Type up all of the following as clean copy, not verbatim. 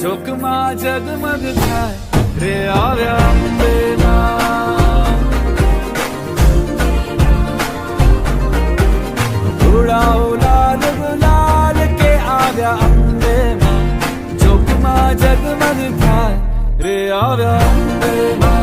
ચોકમાં જગમગ થાય રે આવ્યા અંબે માં ઉડાઓ લાલ ગુલાલ કે આવ્યા અંબે માં ચોકમાં જગમગ થાય રે આવ્યા અંબે માં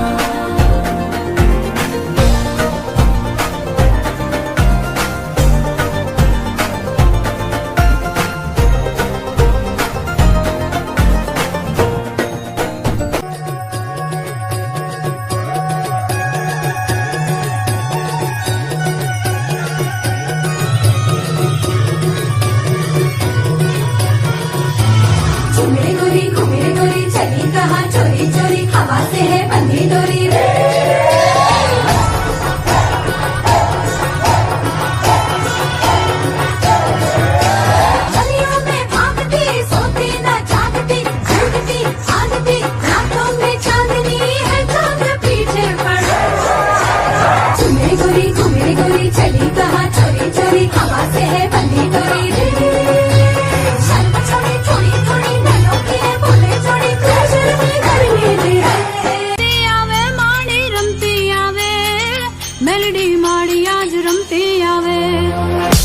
घूमे गोरी चली कहाँ चोरी चोरी हवा से है बंधी डोरी रे गलियों में भागती सोती न जागती झूठती भागती रातों में चांदनी है चांद पीछे पड़ा घूमे गोरी चली कहाँ चोरी चोरी हवा से है बंधी डोरी रे મેલડી માડી આજ રમતી આવે।